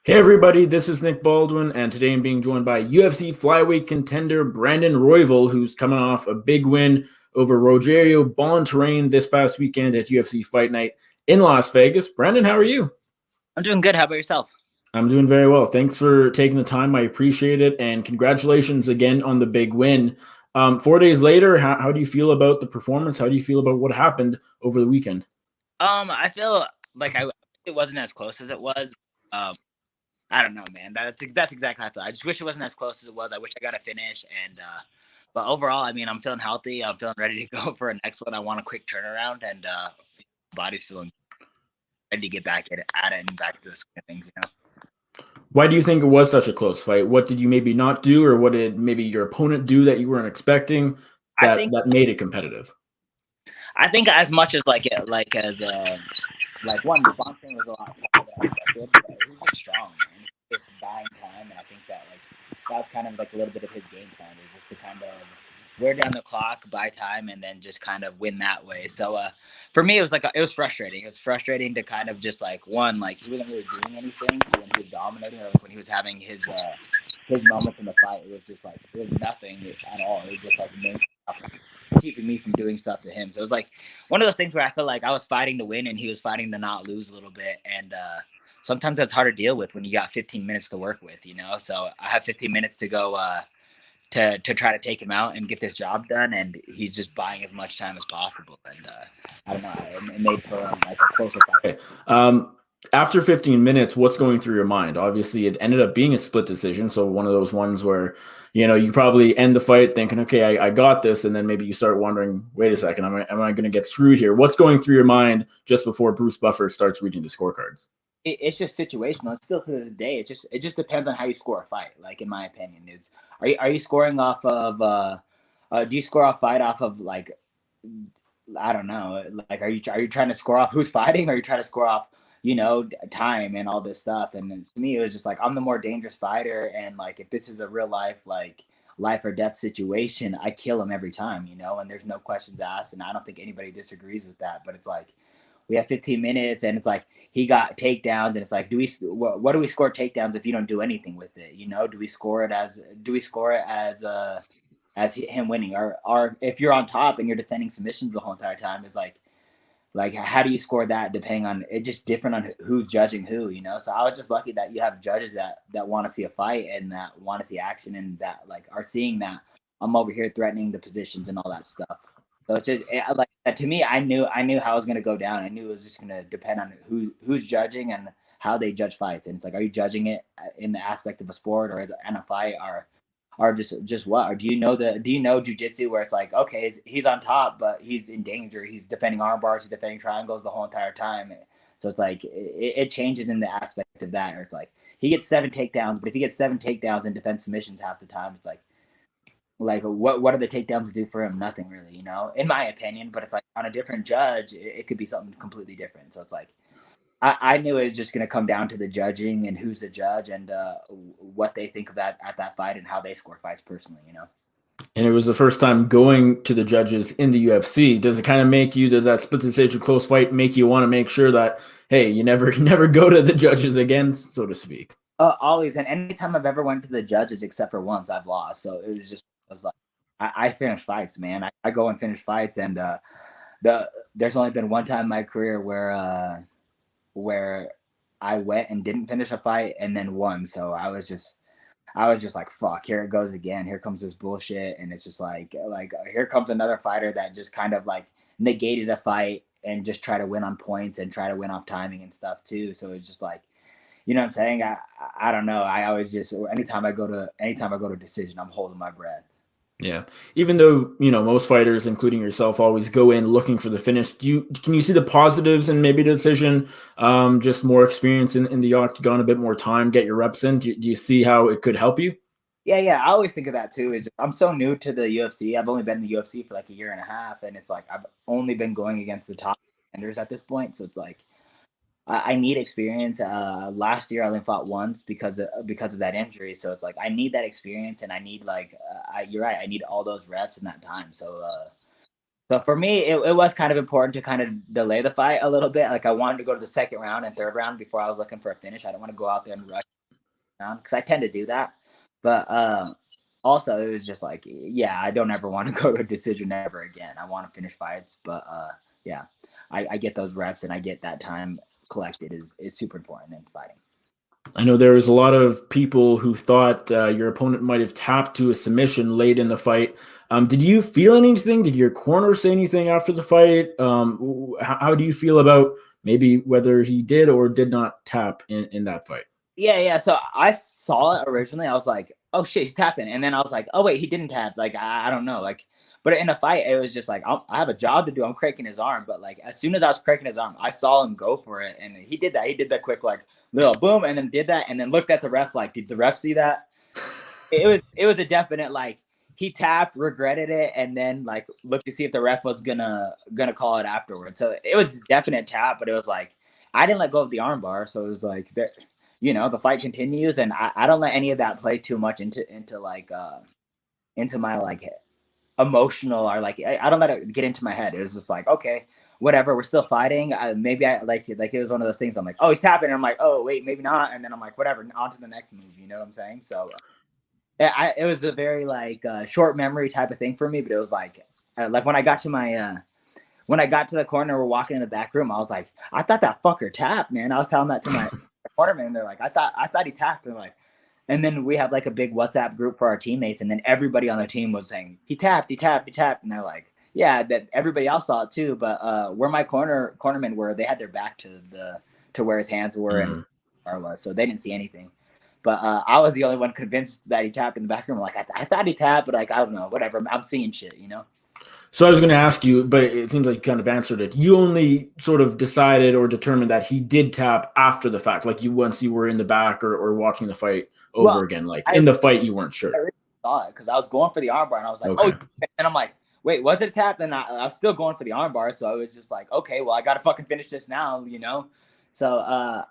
Hey everybody, this is Nick Baldwin, and today I'm being joined by UFC flyweight contender Brandon Royval, who's coming off a big win over Rogerio Bontorin this past weekend at UFC Fight Night in Las Vegas. Brandon, how are you? I'm doing good. How about yourself? I'm doing very well. Thanks for taking the time. I appreciate it, and congratulations again on the big win. 4 days later, how do you feel about the performance? How do you feel about what happened over the weekend? I feel like it wasn't as close as it was. Um, I don't know, man. That's exactly how I feel. I just wish it wasn't as close as it was. I wish I got a finish, and but overall, I mean, I'm feeling healthy. I'm feeling ready to go for a next one. I want a quick turnaround, and body's feeling ready to get back at it and back to the swing of things. Why do you think it was such a close fight? What did you maybe not do, or what did maybe your opponent do that you weren't expecting I that think that made it competitive? I think as much as like one, the boxing was a lot tougher than I expected, but he was just strong, man. He was just buying time, and I think that that was kind of like a little bit of his game plan, is just to kind of wear down the clock, buy time, and then just kind of win that way. So for me, it was it was frustrating. It was frustrating to kind of just like he wasn't really doing anything. So when he was dominating, or when he was having his moments in the fight, it was just like it was nothing at all. It was just like keeping me from doing stuff to him. So it was like one of those things where I felt like I was fighting to win and he was fighting to not lose a little bit. And sometimes that's hard to deal with when you got 15 minutes to work with. So I have 15 minutes to go to try to take him out and get this job done, and he's just buying as much time as possible. And I don't know, it made for like a closer fight. Okay. After 15 minutes, what's going through your mind? Obviously, it ended up being a split decision. So one of those ones where, you probably end the fight thinking, okay, I got this. And then maybe you start wondering, wait a second, am I going to get screwed here? What's going through your mind just before Bruce Buffer starts reading the scorecards? It's just situational. It's still to this day. It just depends on how you score a fight. Like in my opinion, are you scoring off of do you score off fight off of like I don't know, like are you trying to score off who's fighting, or are you trying to score off time and all this stuff? And to me, it was just like I'm the more dangerous fighter, and like if this is a real life or death situation, I kill him every time, and there's no questions asked, and I don't think anybody disagrees with that. But it's like we have 15 minutes, and it's like he got takedowns, and it's like what do we score takedowns if you don't do anything with it? Do we score it as him winning, or if you're on top and you're defending submissions the whole entire time, is like how do you score that? Depending on it, just different on who's judging who. So I was just lucky that you have judges that want to see a fight and that want to see action, and that like are seeing that I'm over here threatening the positions and all that stuff. So it's just like to me, I knew how it was gonna go down. I knew it was just gonna depend on who's judging and how they judge fights. And it's like, are you judging it in the aspect of a sport, or is it in a fight, or just what? Or do you know jujitsu, where it's like, okay, he's on top, but he's in danger. He's defending arm bars, he's defending triangles the whole entire time. So it's like it changes in the aspect of that. Or it's like he gets 7 takedowns, but if he gets 7 takedowns and defends submissions half the time, it's like what do the takedowns do for him? Nothing really, in my opinion. But it's like on a different judge, it could be something completely different. So it's like I knew it was just going to come down to the judging and who's the judge, and what they think of that at that fight and how they score fights personally. And it was the first time going to the judges in the UFC. Does it kind of does that split decision close fight make you want to make sure that, hey, you never never go to the judges again, so to speak? Always, and anytime I've ever went to the judges except for once, I've lost. So I was like, I finish fights, man. I go and finish fights, and there's only been one time in my career where I went and didn't finish a fight and then won. So I was just like, fuck, here it goes again. Here comes this bullshit. And it's just like here comes another fighter that just kind of like negated a fight and just try to win on points and try to win off timing and stuff too. So it's just like, you know what I'm saying? I don't know. I always just anytime I go to decision, I'm holding my breath. Yeah. Even though, most fighters, including yourself, always go in looking for the finish, can you see the positives and maybe the decision? Just more experience in the octagon, a bit more time, get your reps in. Do you see how it could help you? Yeah. I always think of that too. I'm so new to the UFC. I've only been in the UFC for like a year and a half, and it's like I've only been going against the top contenders at this point. So it's like I need experience. Last year I only fought once because of that injury. So it's like I need that experience, and I need you're right. I need all those reps in that time. So for me, it was kind of important to kind of delay the fight a little bit. Like I wanted to go to the second round and third round before I was looking for a finish. I don't want to go out there and rush. because I tend to do that. But also, it was just like, yeah, I don't ever want to go to a decision ever again. I want to finish fights, but yeah, I get those reps and I get that time collected is super important in fighting. I know there was a lot of people who thought your opponent might have tapped to a submission late in the fight. Did you feel anything? Did your corner say anything after the fight? How do you feel about maybe whether he did or did not tap in that fight? Yeah. So I saw it originally. I was like, oh shit, he's tapping. And then I was like, oh wait, he didn't tap. Like, I don't know. Like, but in a fight, it was just like, I have a job to do. I'm cracking his arm. But like, as soon as I was cracking his arm, I saw him go for it. And he did that. He did that quick, like, little boom, and then did that. And then looked at the ref, like, did the ref see that? It was a definite, like, he tapped, regretted it, and then like looked to see if the ref was gonna call it afterwards. So it was definite tap, but it was like, I didn't let go of the armbar. So it was like, there, you know, the fight continues, and I don't let any of that play too much into like into my like emotional, or like I don't let it get into my head. It was just like, okay, whatever, we're still fighting. Maybe I like it was one of those things. I'm like, oh, he's tapping, and I'm like, oh wait, maybe not, and then I'm like, whatever, on to the next move. You know what I'm saying? So it was a very like short memory type of thing for me, but it was like when I got to my when I got to the corner, we're walking in the back room, I was like, I thought that fucker tapped, man. I was telling that to my cornerman, and they're like, I thought he tapped. And like, and then we have like a big WhatsApp group for our teammates, and then everybody on the team was saying, he tapped, and they're like, yeah, that everybody else saw it too, but where my cornermen were, they had their back to where his hands were and was, so they didn't see anything. But I was the only one convinced that he tapped in the back room. Like, I thought he tapped, but like, I don't know, whatever. I'm seeing shit, you know? So I was going to ask you, but it seems like you kind of answered it. You only sort of decided or determined that he did tap after the fact, like once you were in the back or watching the fight over again. Like in the fight, you weren't sure. I really saw it because I was going for the armbar, and I was like, okay. Oh, and I'm like, wait, was it a tap? And I was still going for the armbar, so I was just like, okay, well, I got to fucking finish this now, you know? So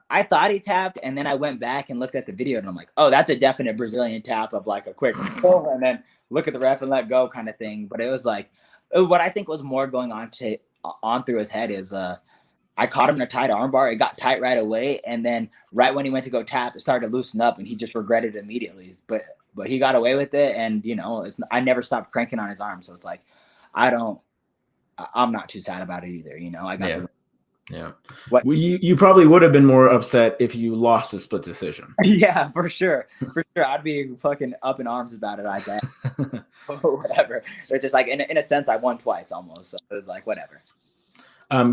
I thought he tapped, and then I went back and looked at the video, and I'm like, oh, that's a definite Brazilian tap of like a quick pull, and then look at the ref and let go kind of thing. But it was like, what I think was more going on through his head is I caught him in a tight armbar. It got tight right away, and then right when he went to go tap, it started to loosen up, and he just regretted it immediately. But he got away with it, and you know, I never stopped cranking on his arm, so it's like I'm not too sad about it either. You know, I got Yeah. Well, you probably would have been more upset if you lost a split decision. Yeah, for sure. For sure. I'd be fucking up in arms about it, I bet. Whatever. It's just like, in a sense, I won twice almost. So it was like, whatever.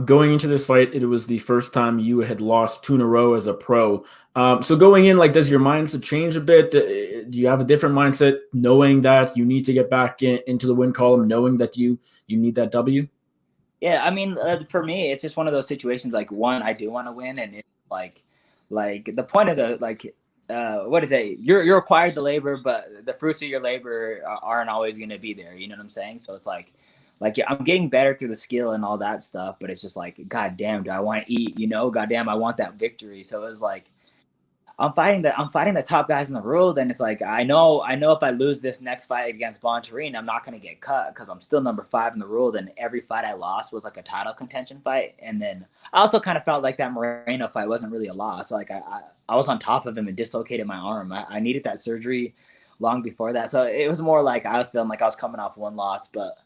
Going into this fight, it was the first time you had lost 2 in a row as a pro. So going in, like, does your mindset change a bit? Do you have a different mindset knowing that you need to get back into the win column, knowing that you need that W? Yeah, I mean, for me, it's just one of those situations. Like, one, I do want to win, and it's like the point of the what is it? You're acquired the labor, but the fruits of your labor aren't always going to be there. You know what I'm saying? So it's like yeah, I'm getting better through the skill and all that stuff, but it's just like, god damn, do I want to eat? You know, god damn, I want that victory. So it was like, I'm fighting the top guys in the world, and it's like I know if I lose this next fight against Bontorin, I'm not gonna get cut because I'm still number 5 in the world, and every fight I lost was like a title contention fight. And then I also kind of felt like that Moreno fight wasn't really a loss. Like I was on top of him and dislocated my arm. I needed that surgery long before that, so it was more like I was feeling like I was coming off one loss, but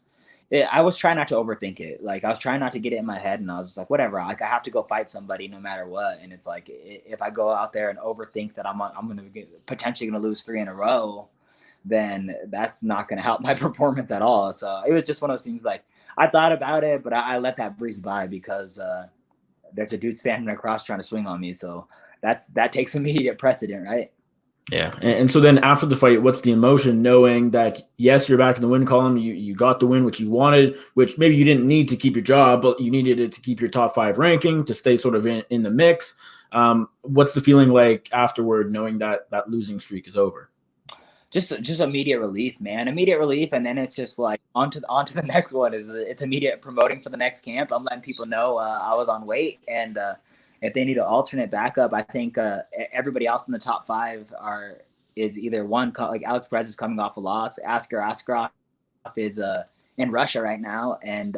I was trying not to overthink it. Like I was trying not to get it in my head, and I was just like, whatever. Like I have to go fight somebody no matter what. And it's like, if I go out there and overthink that I'm going to potentially going to lose 3 in a row, then that's not going to help my performance at all. So it was just one of those things. Like I thought about it, but I let that breeze by because there's a dude standing across trying to swing on me. So that takes immediate precedent, right? Yeah. And so then after the fight, what's the emotion knowing that, yes, you're back in the win column. You got the win, which you wanted, which maybe you didn't need to keep your job, but you needed it to keep your top 5 ranking, to stay sort of in the mix. What's the feeling like afterward, knowing that losing streak is over? Just immediate relief, man. Immediate relief. And then it's just like onto the next one. It's immediate promoting for the next camp. I'm letting people know I was on weight, and if they need an alternate backup, I think everybody else in the top 5 is either one, like Alex Perez is coming off a loss. Askarov is in Russia right now, and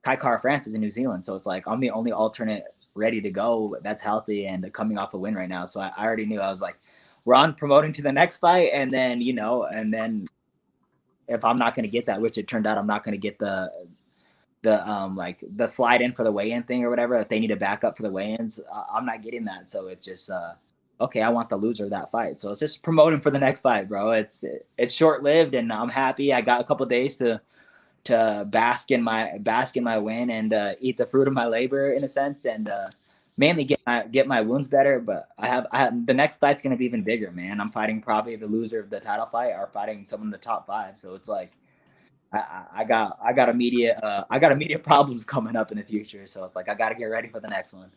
Kai Kara France is in New Zealand. So it's like I'm the only alternate ready to go that's healthy and coming off a win right now. So I already knew. I was like, we're on promoting to the next fight, and then if I'm not going to get that, which it turned out I'm not going to get the like the slide in for the weigh-in thing or whatever, if they need a backup for the weigh-ins, I'm not getting that. So it's just okay, I want the loser of that fight. So it's just promoting for the next fight, bro. It's short-lived, and I'm happy. I got a couple days to bask in my win and eat the fruit of my labor in a sense, and mainly get my wounds better. But I have the next fight's gonna be even bigger, man. I'm fighting probably the loser of the title fight or fighting someone in the top 5. So it's like I got immediate problems coming up in the future. So it's like I got to get ready for the next one.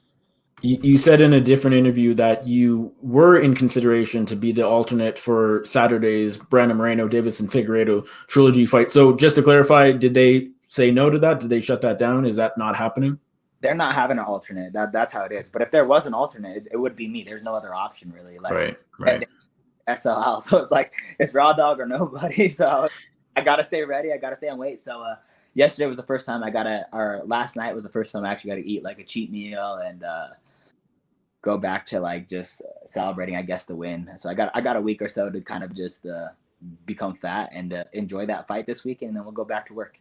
You said in a different interview that you were in consideration to be the alternate for Saturday's Brandon Moreno, Deiveson Figueiredo trilogy fight. So just to clarify, did they say no to that? Did they shut that down? Is that not happening? They're not having an alternate. That's how it is. But if there was an alternate, it would be me. There's no other option really. Like right. SLL. So it's like it's raw dog or nobody. So I gotta stay ready. I gotta stay on weight. So yesterday was the first time or last night was the first time I actually got to eat like a cheat meal and go back to like just celebrating, I guess, the win. So I got a week or so to kind of just become fat and enjoy that fight this weekend, and then we'll go back to work.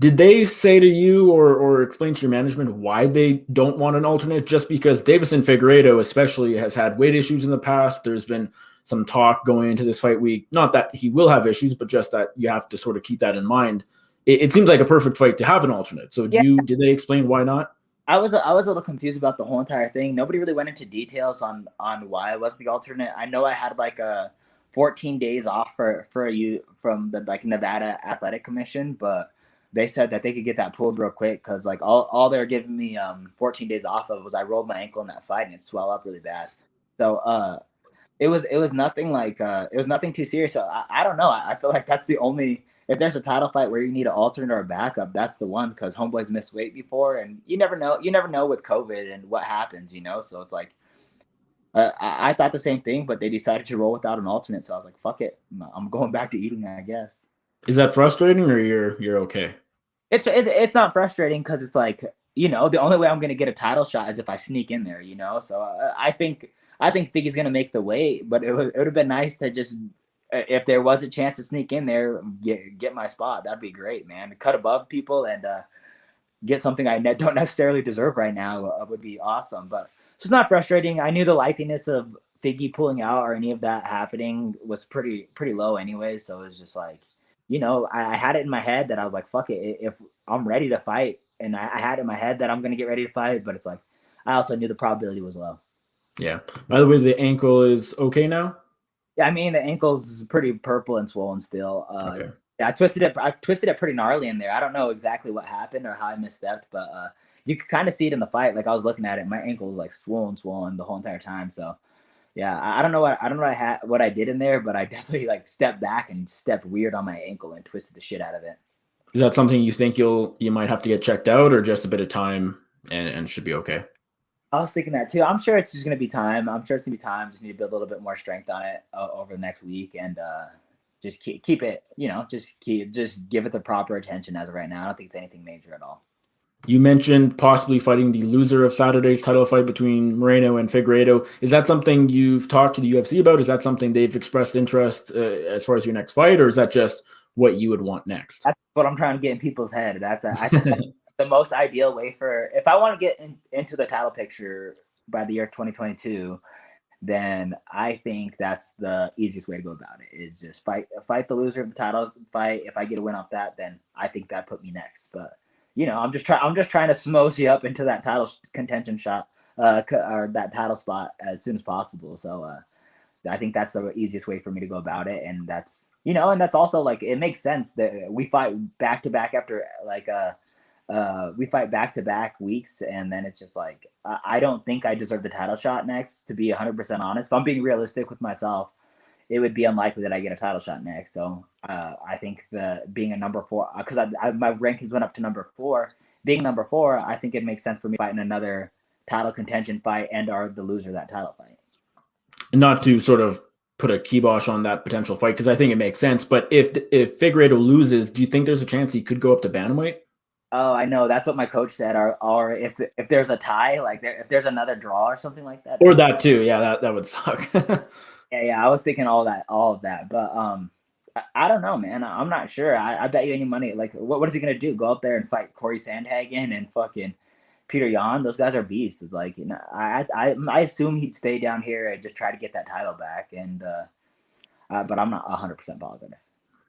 Did they say to you or explain to your management why they don't want an alternate? Just because Deiveson Figueiredo especially has had weight issues in the past. There's been some talk going into this fight week. Not that he will have issues, but just that you have to sort of keep that in mind. It seems like a perfect fight to have an alternate. So did they explain why not? I was a little confused about the whole entire thing. Nobody really went into details on why I was the alternate. I know I had like a 14 days off for you from the like Nevada Athletic Commission, but they said that they could get that pulled real quick because like all they're giving me 14 days off of was I rolled my ankle in that fight and it swelled up really bad. So it was nothing like it was nothing too serious. So I don't know. I feel like that's the only, if there's a title fight where you need an alternate or a backup, that's the one, because homeboys missed weight before, and you never know with COVID and what happens, so it's like I thought the same thing, but they decided to roll without an alternate, so I was like, fuck it, I'm going back to eating, I guess. Is that frustrating, or you're okay? It's not frustrating because it's like, the only way I'm gonna get a title shot is if I sneak in there, so I think Figgy's gonna make the weight, but it would have been nice to just, if there was a chance to sneak in there, get my spot. That'd be great, man. To cut above people and get something I don't necessarily deserve right now would be awesome. But it's just not frustrating. I knew the likeliness of Figgy pulling out or any of that happening was pretty low anyway. So it was just like, I had it in my head that I was like, fuck it. If I'm ready to fight, and I had it in my head that I'm going to get ready to fight, but it's like, I also knew the probability was low. Yeah. By the way, the ankle is okay now? Yeah, I mean, the ankle's pretty purple and swollen still. Okay. Yeah, I twisted it pretty gnarly in there. I don't know exactly what happened or how I misstepped, but you could kind of see it in the fight. Like I was looking at it, my ankle was like swollen the whole entire time. So yeah, I don't know what I did in there, but I definitely like stepped back and stepped weird on my ankle and twisted the shit out of it. Is that something you think you might have to get checked out, or just a bit of time and should be okay? I was thinking that too. I'm sure it's just going to be time. Just need to build a little bit more strength on it over the next week, and just keep it, just give it the proper attention as of right now. I don't think it's anything major at all. You mentioned possibly fighting the loser of Saturday's title fight between Moreno and Figueiredo. Is that something you've talked to the UFC about? Is that something they've expressed interest as far as your next fight, or is that just what you would want next? That's what I'm trying to get in people's head. I think that's the most ideal way for, if I want to get into the title picture by the year 2022, then I think that's the easiest way to go about it, is just fight the loser of the title fight. If I get a win off that, then I think that put me next. But I'm just trying to smooth up into that title contention shot or that title spot as soon as possible. So I think that's the easiest way for me to go about it, and that's and that's also like, it makes sense that we fight back to back after like we fight back-to-back weeks, and then it's just like, I don't think I deserve the title shot next, to be 100% honest. If I'm being realistic with myself, it would be unlikely that I get a title shot next. So I think being a number 4, because my rankings went up to number 4, being number 4, I think it makes sense for me fighting another title contention fight and are the loser of that title fight. Not to sort of put a kibosh on that potential fight, because I think it makes sense, but if Figueiredo loses, do you think there's a chance he could go up to bantamweight? Oh, I know. That's what my coach said. Or if there's a tie, like if there's another draw or something like that. Or that too. Yeah, that would suck. Yeah, I was thinking all of that, but I don't know, man. I'm not sure. I bet you any money. Like, what is he gonna do? Go out there and fight Corey Sandhagen and fucking Peter Yan? Those guys are beasts. It's like, I assume he'd stay down here and just try to get that title back, and but I'm not 100% positive.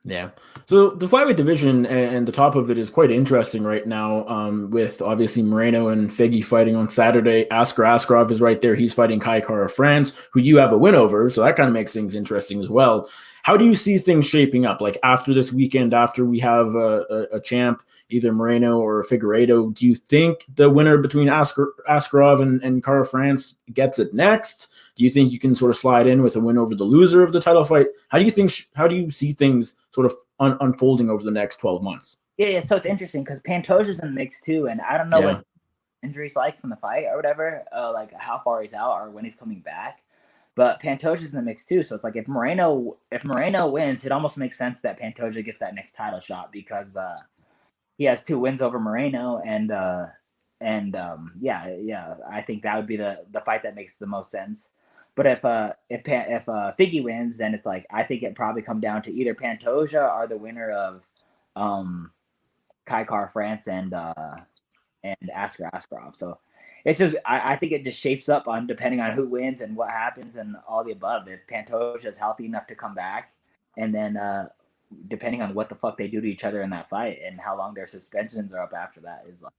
Yeah. So the flyweight division and the top of it is quite interesting right now, with obviously Moreno and Figgy fighting on Saturday. Askar Askarov is right there. He's fighting Kai Kara France, who you have a win over. So that kind of makes things interesting as well. How do you see things shaping up? Like after this weekend, after we have a champ, either Moreno or Figueiredo, do you think the winner between Askarov and Kara France gets it next? Do you think you can sort of slide in with a win over the loser of the title fight? How do you think? How do you see things sort of unfolding over the next 12 months? Yeah. So it's interesting because Pantoja's in the mix too, and I don't know what injuries like from the fight or whatever, like how far he's out or when he's coming back. But Pantoja's in the mix too, so it's like if Moreno wins, it almost makes sense that Pantoja gets that next title shot because he has 2 wins over Moreno, and yeah, I think that would be the fight that makes the most sense. But if Figgy wins, then it's like I think it probably come down to either Pantoja or the winner of Kai Kara France and Askar Askarov. So it's just I think it just shapes up on depending on who wins and what happens and all the above. If Pantoja is healthy enough to come back, and then depending on what the fuck they do to each other in that fight and how long their suspensions are up after that is like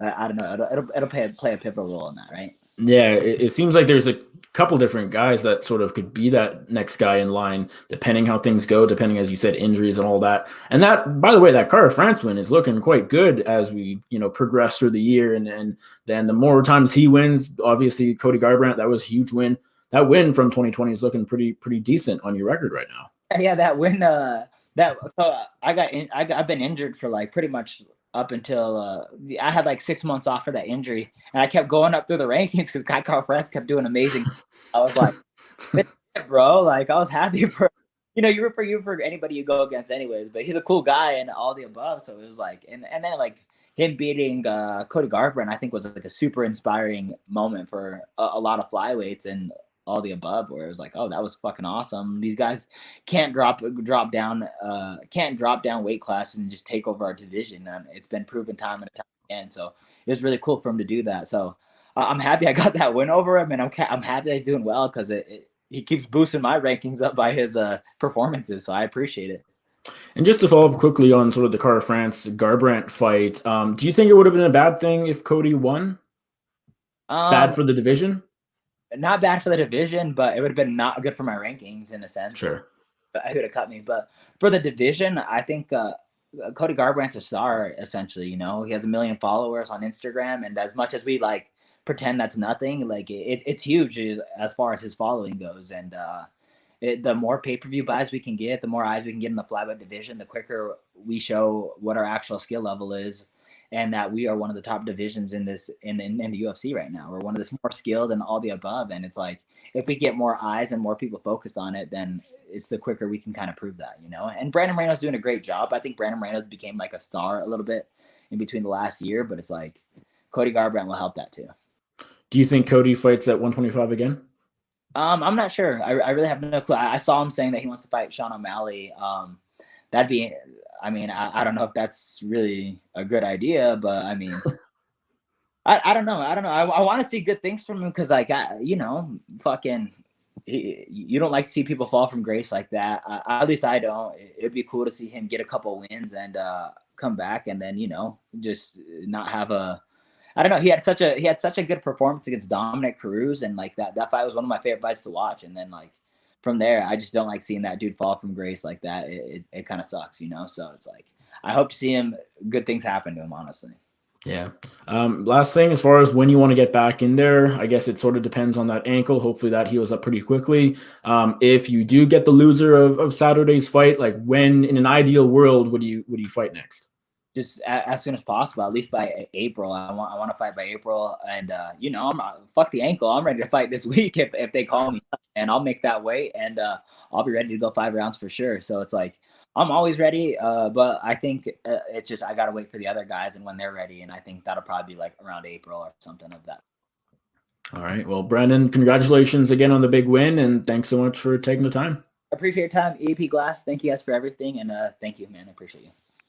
I don't know. It'll play a pivotal role in that, right? Yeah, it seems like there's a couple different guys that sort of could be that next guy in line, depending how things go, depending, as you said, injuries and all that. And that, by the way, that Kara France win is looking quite good as we, progress through the year. And then the more times he wins, obviously Cody Garbrandt, that was a huge win. That win from 2020 is looking pretty decent on your record right now. Yeah, that win. I've been injured for like pretty much up until I had like 6 months off for that injury, and I kept going up through the rankings because Kai Kara France kept doing amazing. I was like, bro, like I was happy for you root for anybody you go against anyways, but he's a cool guy and all the above. So it was like, and then like him beating Cody Garbrandt, I think was like a super inspiring moment for a lot of flyweights and all the above, where it was like, oh, that was fucking awesome. These guys can't drop down weight classes and just take over our division. And it's been proven time and time again. So it was really cool for him to do that. So I'm happy I got that win over him, and I'm happy that he's doing well because he keeps boosting my rankings up by his performances. So I appreciate it. And just to follow up quickly on sort of the Kara France Garbrandt fight, do you think it would have been a bad thing if Cody won? Bad for the division? Not bad for the division, but it would have been not good for my rankings in a sense. Sure. But I could have cut me. But for the division, I think Cody Garbrandt's a star, essentially. He has 1 million followers on Instagram. And as much as we like pretend that's nothing, like it's huge as far as his following goes. And the more pay-per-view buys we can get, the more eyes we can get in the flyweight division, the quicker we show what our actual skill level is, and that we are one of the top divisions in the UFC right now. We're one of the more skilled and all the above. And it's like, if we get more eyes and more people focused on it, then it's the quicker we can kind of prove that, And Brandon Moreno's doing a great job. I think Brandon Moreno became like a star a little bit in between the last year, but it's like Cody Garbrandt will help that too. Do you think Cody fights at 125 again? I'm not sure. I really have no clue. I saw him saying that he wants to fight Sean O'Malley. That'd be, I mean, I don't know if that's really a good idea, but I mean, I don't know. I want to see good things from him because, like, fucking, you don't like to see people fall from grace like that. At least I don't. It'd be cool to see him get a couple wins and come back, and then just not have a. I don't know. He had such a good performance against Dominic Cruz, and like that fight was one of my favorite fights to watch. And then like from there, I just don't like seeing that dude fall from grace like that. It kind of sucks, So it's like I hope to see him. Good things happen to him, honestly. Yeah. Last thing, as far as when you want to get back in there, I guess it sort of depends on that ankle. Hopefully that heals up pretty quickly. If you do get the loser of Saturday's fight, like when in an ideal world would you fight next? Just as soon as possible, at least by April. I want to fight by April, and fuck the ankle. I'm ready to fight this week if they call me, and I'll make that weight, and I'll be ready to go 5 rounds for sure. So it's like I'm always ready, but I think it's just I gotta wait for the other guys and when they're ready, and I think that'll probably be like around April or something of that. All right. Well, Brandon, congratulations again on the big win, and thanks so much for taking the time. I appreciate your time, EP Glass. Thank you guys for everything, and thank you, man. I appreciate you.